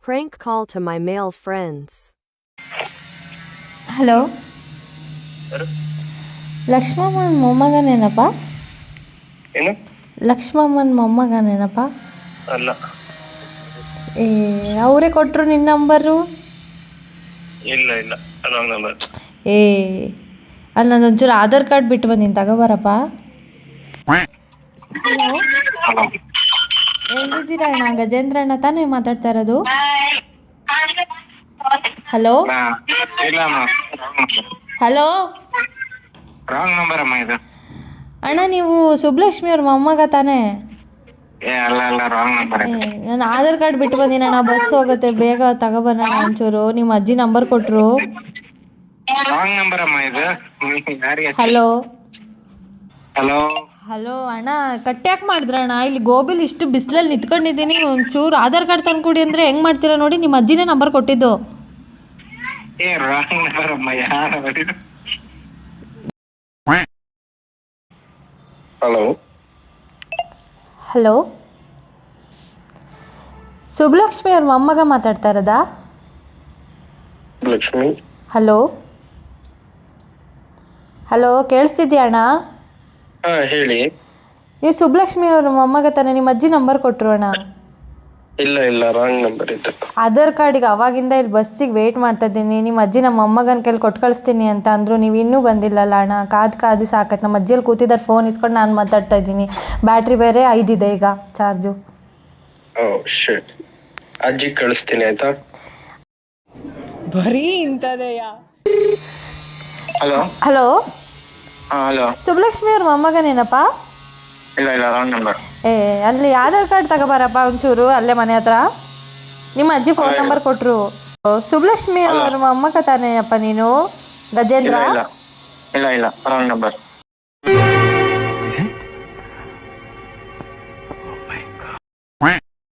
Prank call to my male friends. Hello, ಯಾರು? ಲಕ್ಷ್ಮಮ್ಮನ ಮೊಮ್ಮಗನೇನಪ್ಪ? ಏನು? ಲಕ್ಷ್ಮಮ್ಮನ ಮೊಮ್ಮಗನೇನಪ್ಪ? ಅಲ್ಲ. ಏ, ಅವರೇ ಕೊಟ್ಟರು ನಿನ್ನ ನಂಬರು? ಇಲ್ಲ ಇಲ್ಲ, ರಾಂಗ್ ನಂಬರ್. ಏ, ಅಲ್ಲಿ ನಂದೊಂಚೂರು ಆಧಾರ್ ಕಾರ್ಡ್ ಬಿಟ್ಟು ಬಂದೀನಿ, ತಗೋಬಾರಪ್ಪ. ಹಲೋ, ಎಲ್ಲಿದ್ದೀರಾ ಅಣ್ಣ? ಗಜೇಂದ್ರ ಅಣ್ಣ ತಾನೇ ಮಾತಾಡ್ತಾ ಇರೋದು? ಹಲೋ ಇಲ್ಲ ಅಮ್ಮ, ಹಲೋ ರಾಂಗ್ ನಂಬರ್ ಅಮ್ಮ ಇದು. ಅಣ್ಣ, ನೀವು ಸುಬ್ಲಕ್ಷ್ಮಿ ಅವ್ರ ಮೊಮ್ಮಗ ತಾನೇ? ಅಲ್ಲ ಅಲ್ಲ, ರಾಂಗ್ ನಂಬರ್. ನಾನು ಆಧಾರ್ ಕಾರ್ಡ್ ಬಿಟ್ಟು ಬಂದೀನಿ ಅಣ್ಣ, ಬಸ್ ಹೋಗುತ್ತೆ, ಬೇಗ ತಗೊಬರೋಣ ಒಂಚೂರು. ನಿಮ್ಮ ಅಜ್ಜಿ ನಂಬರ್ ಕೊಟ್ಟರು. ರಾಂಗ್ ನಂಬರ್ ಅಮ್ಮ ಇದು. ಯಾರಿಗೆ? Hello hello. ಹಲೋ ಅಣ್ಣ, ಕಟ್ಟ್ಯಾಕೆ ಮಾಡಿದ್ರಣ್ಣ? ಇಲ್ಲಿ ಗೋಬಿಲಿ ಇಷ್ಟು ಬಿಸಿಲಲ್ಲಿ ನಿಂತ್ಕೊಂಡಿದ್ದೀನಿ, ಒಂಚೂರು ಆಧಾರ್ ಕಾರ್ಡ್ ತಂದ್ಕೊಡಿ ಅಂದರೆ ಹೆಂಗೆ ಮಾಡ್ತೀರಾ ನೋಡಿ? ನಿಮ್ಮ ಅಜ್ಜಿನೇ ನಂಬರ್ ಕೊಟ್ಟಿದ್ದು. ರಾಂಗ್ ನಂಬರ್ ಅಮ್ಮ, ಯಾರು? ಹಲೋ. ಹಲೋ, ಸುಬ್ಲಕ್ಷ್ಮಿ ಅವ್ರ ಮೊಮ್ಮಗ ಮಾತಾಡ್ತಾ ಇರೋದಾ? ಲಕ್ಷ್ಮಿ. ಹಲೋ ಹಲೋ, ಕೇಳಿಸ್ತಿದ್ಯಾ ಅಣ್ಣ? ಹಾ, ಹೇಳಿ. ನೀವು ಸುಬ್ಲಕ್ಷ್ಮಿ ಅವ್ರ ಮೊಮ್ಮಗ ತಾನೆ? ನಿಮ್ಮ ಅಜ್ಜಿ ನಂಬರ್ ಕೊಟ್ಟರು ಅಣ್ಣ. ಇಲ್ಲ ಇಲ್ಲ, ರಾಂಗ್ ನಂಬರ್ ಇತ್ತು. ಆಧಾರ್ ಕಾರ್ಡಿಗೆ ಅವಾಗಿಂದ ಇಲ್ಲಿ ಬಸ್ಸಿಗೆ ವೆಯ್ಟ್ ಮಾಡ್ತಾ ಇದ್ದೀನಿ. ನಿಮ್ಮ ಅಜ್ಜಿ ನಮ್ಮ ಮೊಮ್ಮಗನ ಕೈಲಿ ಕೊಟ್ಟು ಕಳಿಸ್ತೀನಿ ಅಂತ ಅಂದರು. ನೀವು ಇನ್ನೂ ಬಂದಿಲ್ಲಲ್ಲ ಅಣ್ಣ. ಕಾದು ಸಾಕತ್ತು. ನಮ್ಮ ಅಜ್ಜಿಯಲ್ಲಿ ಕೂತಿದ್ದಾರೆ, ಫೋನ್ ಇಸ್ಕೊಂಡು ನಾನು ಮಾತಾಡ್ತಾ ಇದ್ದೀನಿ. ಬ್ಯಾಟ್ರಿ ಬೇರೆ 5 ಇದೆ ಈಗ ಚಾರ್ಜು. ಓ ಶಿಟ್. ಅಜ್ಜಿ ಕಳಿಸ್ತೀನಿ ಆಯ್ತಾ? ಬರೀ ಇಂಥದೆಯಾ? ಹಲೋ. Hello, hello. ಸುಬ್ಲಕ್ಷ್ಮಿ ಅವ್ರ ಮೊಮ್ಮಗನೇನಪ್ಪ? ಇಲ್ಲ ಇಲ್ಲ, ರಾಂಗ್ ನಂಬರ್. ಏ, ಅಲ್ಲಿ ಆಧಾರ್ ಕಾರ್ಡ್ ತಗೋಬಾರಪ್ಪ ಒಂಚೂರು, ಅಲ್ಲೇ ಮನೆ ಹತ್ರ. ನಿಮ್ಮ ಅಜ್ಜಿ ಫೋನ್ ನಂಬರ್ ಕೊಟ್ಟರು. ಸುಬ್ಲಕ್ಷ್ಮಿ ಅವ್ರ ಮೊಮ್ಮಗ ತಾನೇ ಅಪ್ಪ ನೀನು? ಗಜೇಂದ್ರ? ಇಲ್ಲ ಇಲ್ಲ ಇಲ್ಲ ಇಲ್ಲ, ರಾಂಗ್ ನಂಬರ್.